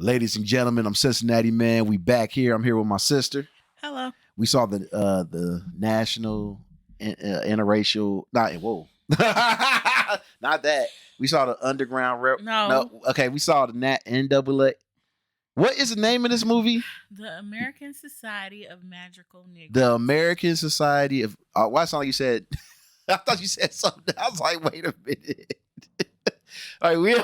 Ladies and gentlemen, I'm Cincinnati Man. We back here. I'm here with my sister. Hello. We saw the national interracial. Not whoa, not that. We saw the underground rep. No. Okay. We saw the NAA. What is the name of this movie? The American Society of Magical Negroes. The American Society of. Why sound like you said? I thought you said something. I was like, wait a minute. All right, wait.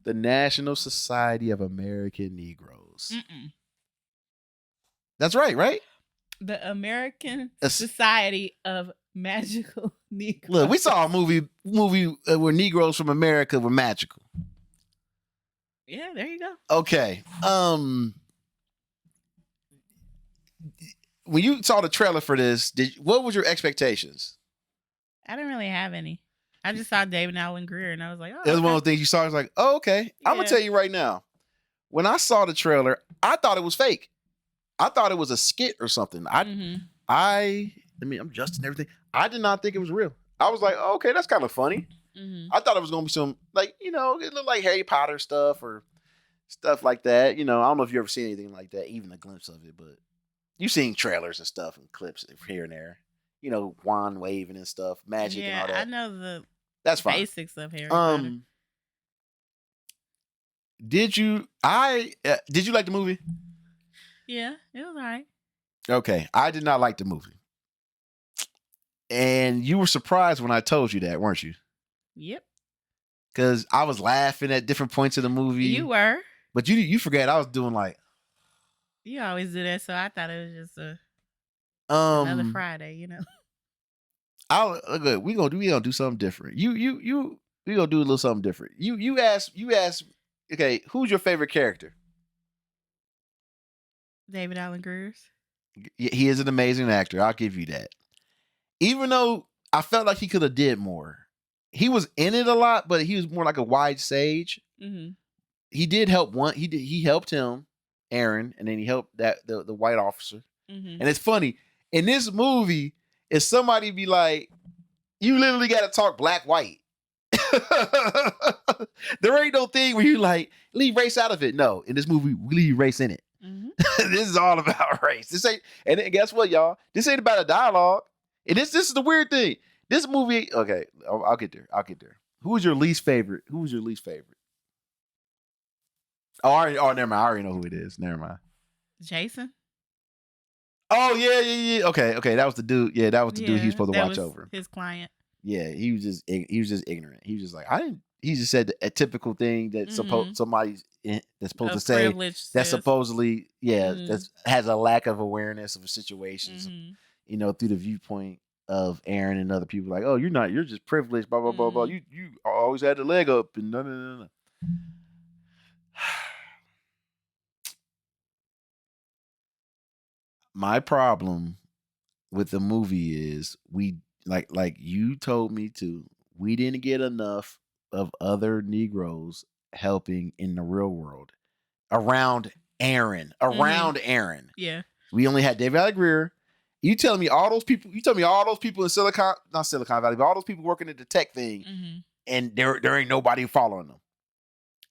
The National Society of American Negroes. Mm-mm. That's right? The American Society of Magical Negroes. Look, we saw a movie where Negroes from America were magical. Yeah, there you go. Okay. When you saw the trailer for this, what was your expectations? I didn't really have any. I just saw David Allen Greer and I was like, oh. It was one of those things you saw. I was like, oh, okay. Yeah. I'm going to tell you right now. When I saw the trailer, I thought it was fake. I thought it was a skit or something. I'm adjusting everything. I did not think it was real. I was like, oh, okay, that's kind of funny. Mm-hmm. I thought it was going to be some, like, it looked like Harry Potter stuff or stuff like that. I don't know if you ever seen anything like that, even a glimpse of it, but you've seen trailers and stuff and clips here and there. Wand waving and stuff, magic and all that. I know that's fine. Basics of Harry Potter. Did you like the movie? Yeah, it was all right. Okay, I did not like the movie. And you were surprised when I told you that, weren't you? Yep. Because I was laughing at different points of the movie. You were. But you forgot I was doing like... You always do that, so I thought it was just another Friday, We gonna do something different. We gonna do a little something different. You ask. Okay, who's your favorite character? David Allen Greer. He is an amazing actor. I'll give you that. Even though I felt like he could have did more, he was in it a lot, but he was more like a wide sage. Mm-hmm. He did help one. He helped him, Aren, and then he helped the white officer. Mm-hmm. And it's funny in this movie. If somebody be like, you literally got to talk black, white. There ain't no thing where you like, leave race out of it. No, in this movie, we leave race in it. Mm-hmm. This is all about race. This ain't, and guess what, y'all? This ain't about a dialogue. And this is the weird thing. This movie, okay, I'll get there. Who was your least favorite? Oh, never mind. I already know who it is. Never mind. Jason? Oh, yeah. Okay. That was the dude. Yeah, that was the dude he was supposed to watch over. His client. Yeah, he was just ignorant. He was just like, he just said a typical thing that somebody that's supposed to say that supposedly, that has a lack of awareness of situations, through the viewpoint of Aren and other people. Like, oh, you're just privileged, blah, blah, blah, blah. You always had the leg up and no. My problem with the movie is we like you told me to. We didn't get enough of other Negroes helping in the real world around Aren. Aren. Yeah. We only had David Allen Greer. You tell me all those people in not Silicon Valley, but all those people working at the tech thing, and there ain't nobody following them.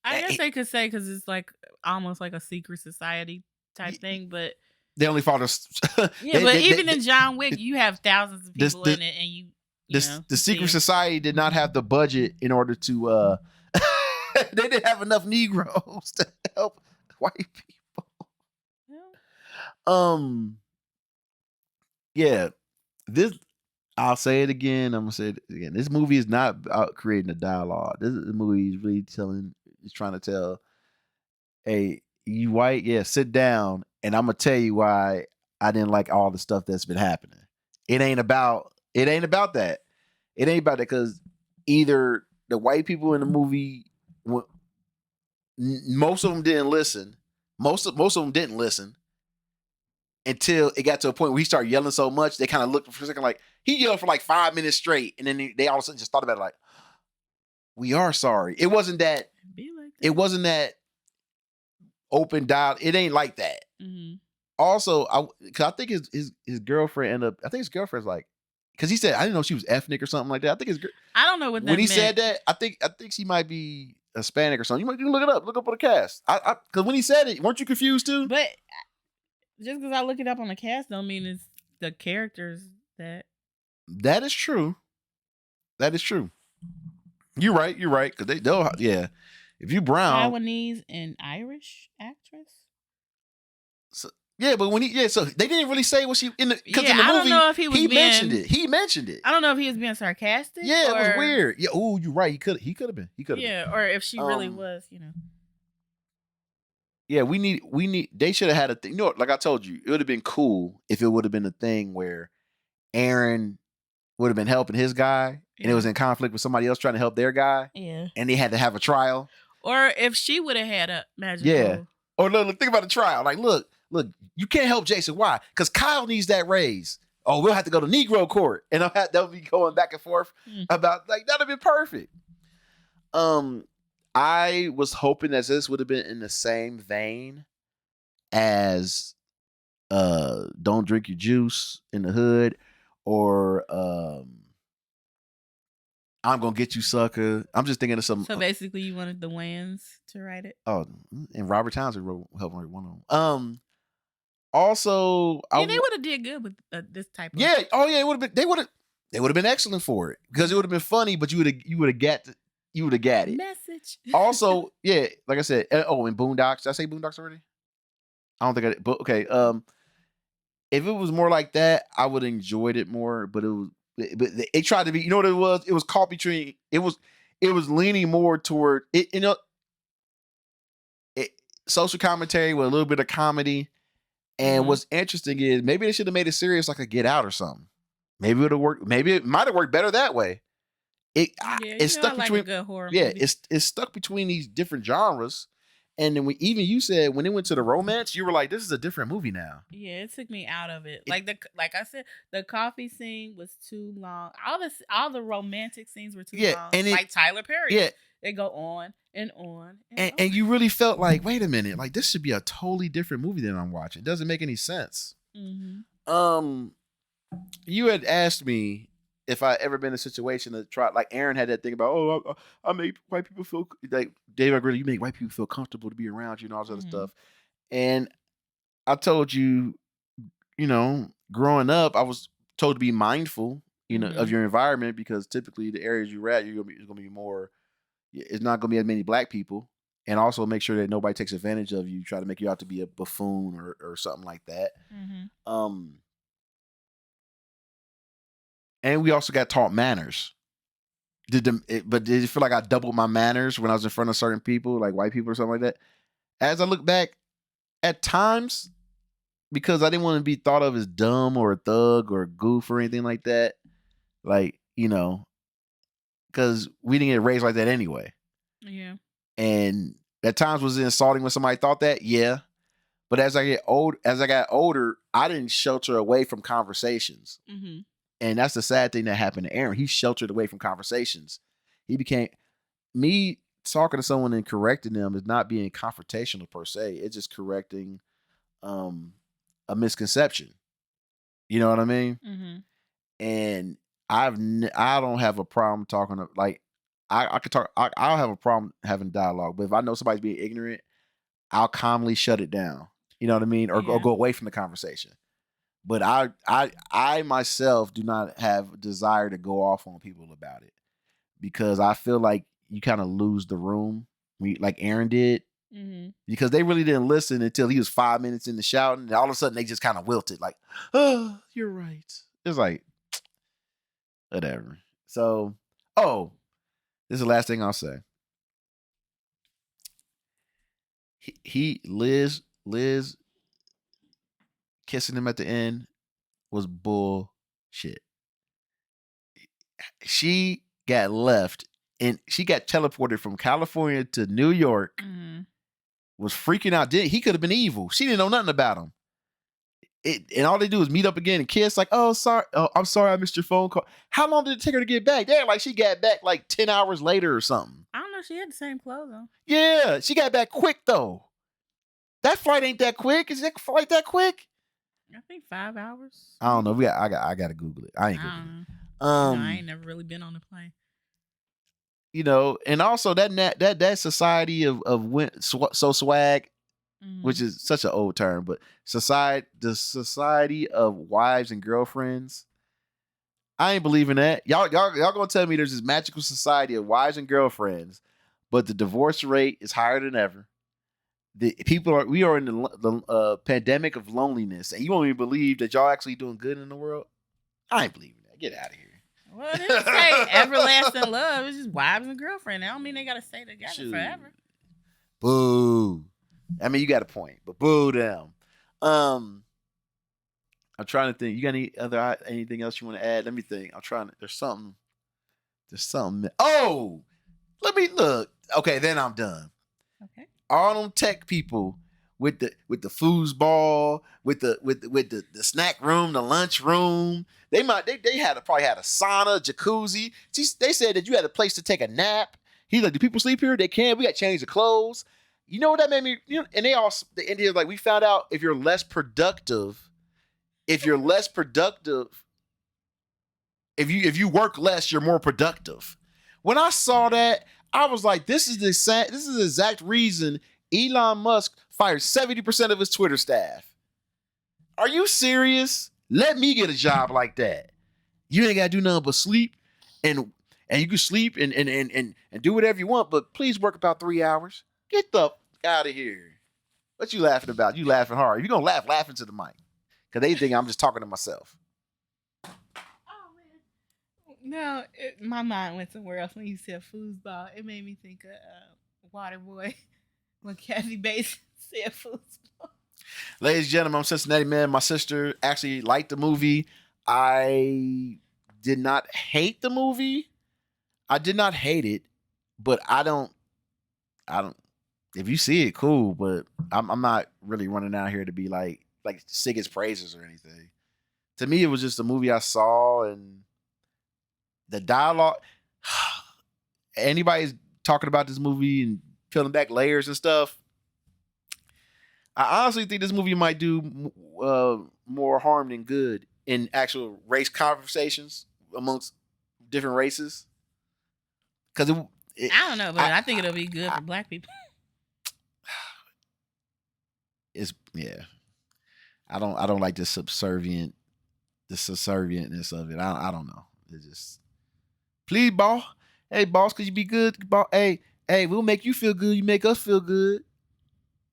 I guess they could say because it's like almost like a secret society type thing, but they only follow. Even in John Wick, you have thousands of people in it, and the secret society did not have the budget in order to. They didn't have enough Negroes to help white people. Yeah. This. I'll say it again. I'm gonna say it again. This movie is not about creating a dialogue. This movie is really trying to tell, hey, you white, sit down. And I'm gonna tell you why I didn't like all the stuff that's been happening. It ain't about that. It ain't about that because either the white people in the movie, most of them didn't listen. Most of them didn't listen until it got to a point where he started yelling so much they kind of looked for a second like he yelled for like 5 minutes straight, and then they all of a sudden just thought about it like, we are sorry. It wasn't that. It wasn't that. Open dial. It ain't like that. Mm-hmm. Also, I think his girlfriend ended up. I think his girlfriend's like, because he said I didn't know she was ethnic or something like that. I think I don't know what that when he meant. said that. I think she might be Hispanic or something. You look it up. Look up on the cast. Because when he said it, weren't you confused too? But just because I look it up on the cast don't mean it's the characters that. That is true. That is true. You're right. Because they'll yeah. If you brown, Taiwanese and Irish actress. So, yeah, but so they didn't really say what she in the because in the movie I don't know if he mentioned it. He mentioned it. I don't know if he was being sarcastic. Yeah, it was weird. Yeah, oh, you're right. He could have been. Yeah, or if she really was, Yeah, we need. They should have had a thing. You know, like I told you, it would have been cool if it would have been a thing where Aren would have been helping his guy, and it was in conflict with somebody else trying to help their guy. Yeah, and they had to have a trial. Or if she would have had a magical. Yeah. Or look, think about the trial. Like, look, you can't help Jason. Why? Because Kyle needs that raise. Oh, we'll have to go to Negro court, and they'll be going back and forth about that'd have been perfect. I was hoping that this would have been in the same vein as Don't Drink Your Juice in the Hood, or I'm Gonna Get You, Sucker. I'm just thinking of some. So basically, you wanted the Wayans to write it. Oh, and Robert Townsend helped write one of them. Also, they would have did good with this type of. Yeah. Oh yeah, it would have been. They would have been excellent for it because it would have been funny, but you would have got it. Message. Also, yeah, like I said. Oh, in Boondocks. Did I say Boondocks already? I don't think I did. But okay. If it was more like that, I would have enjoyed it more. But it tried to be. You know what it was? It was caught between. It was leaning more toward it. Social commentary with a little bit of comedy. And what's interesting is maybe they should have made it serious like a Get Out or something. Maybe it would have worked. Maybe it might have worked better that way. It's stuck between a good horror movie. It's stuck between these different genres. And then you said when it went to the romance, you were like, "This is a different movie now." Yeah, it took me out of it. Like I said, the coffee scene was too long. All the romantic scenes were too long. And like Tyler Perry. Yeah, they go on and on. And you really felt like, wait a minute, like this should be a totally different movie than I'm watching. It doesn't make any sense. Mm-hmm. You had asked me if I ever been in a situation to try, like Aren had that thing about, I make white people feel like Dave Agreed, you make white people feel comfortable to be around you and all this other stuff. And I told you, growing up, I was told to be mindful, of your environment because typically the areas you're at, it's gonna be more. It's not gonna be as many black people, and also make sure that nobody takes advantage of you, try to make you out to be a buffoon or something like that. And we also got taught manners. Did it feel like I doubled my manners when I was in front of certain people, like white people or something like that? As I look back, at times, because I didn't want to be thought of as dumb or a thug or a goof or anything like that, like, because we didn't get raised like that anyway. Yeah. And at times was it insulting when somebody thought that? Yeah. But as I got older, I didn't shelter away from conversations. And that's the sad thing that happened to Aren. He sheltered away from conversations. He became me talking to someone and correcting them is not being confrontational per se. It's just correcting a misconception. You know what I mean? And I don't have a problem talking to, like, I could talk. I'll have a problem having dialogue, but if I know somebody's being ignorant, I'll calmly shut it down. You know what I mean? Or go away from the conversation. But I myself do not have a desire to go off on people about it because I feel like you kind of lose the room, like Aren did, because they really didn't listen until he was 5 minutes in the shouting, and all of a sudden they just kind of wilted, like, "Oh, you're right." It's like, whatever. So, this is the last thing I'll say. Liz kissing him at the end was bullshit. She got left and she got teleported from California to New York. Was freaking out. He could have been evil. She didn't know nothing about him. And all they do is meet up again and kiss. Like, oh, sorry. Oh, I'm sorry I missed your phone call. How long did it take her to get back? Damn, like she got back like 10 hours later or something. I don't know. She had the same clothes on. Yeah, she got back quick though. That flight ain't that quick. Is that flight that quick? I think 5 hours. I don't know. I got to Google it. I ain't Googling it. I ain't never really been on a plane. you know, and also that society of so swag, which is such an old term, but the society of wives and girlfriends. I ain't believing that. Y'all gonna tell me there's this magical society of wives and girlfriends, but the divorce rate is higher than ever. We are in the pandemic of loneliness, and you won't even believe that y'all actually doing good in the world. I ain't believing that. Get out of here. Well, they didn't say everlasting love. It's just wives and girlfriend. I don't mean they gotta stay together forever. Boo. I mean, you got a point, but boo them. I'm trying to think. You got anything else you want to add? Let me think. I'm trying to. There's something. Oh, let me look. Okay, then I'm done. Okay. All them tech people with the foosball, with the snack room, the lunch room. They probably had a sauna, jacuzzi. They said that you had a place to take a nap. He's like, do people sleep here? They can. We got to change the clothes. You know what that made me? You know, and the Indians like, we found out if you're less productive, if you work less, you're more productive. When I saw that, I was like, this is the exact reason Elon Musk fired 70% of his Twitter staff. Are you serious? Let me get a job like that. You ain't gotta do nothing but sleep, and you can sleep and do whatever you want, but please work about 3 hours. Get the out of here. What you laughing about? You laughing hard. If you're gonna laugh into the mic. Because they think I'm just talking to myself. No, my mind went somewhere else when you said foosball. It made me think of Waterboy when Kathy Bates said foosball. Ladies and gentlemen, I'm Cincinnati Man. My sister actually liked the movie. I did not hate the movie. I did not hate it, but I don't. If you see it, cool. But I'm not really running out here to be like sing its praises or anything. To me, it was just a movie I saw, and the dialogue. Anybody's talking about this movie and peeling back layers and stuff. I honestly think this movie might do more harm than good in actual race conversations amongst different races. Because I don't know, but I think it'll be good for black people. I don't like the subservientness of it. I don't know. It's just, please, boss. Hey, boss, could you be good? Hey, we'll make you feel good. You make us feel good.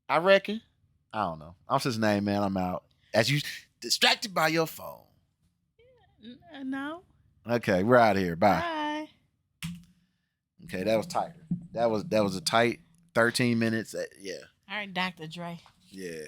I reckon. I don't know. I'm Cincinnati Man. I'm out. As you distracted by your phone. No. Okay, we're out of here. Bye. Bye. Okay, that was tighter. That was a tight 13 minutes. Yeah. All right, Dr. Dre. Yeah.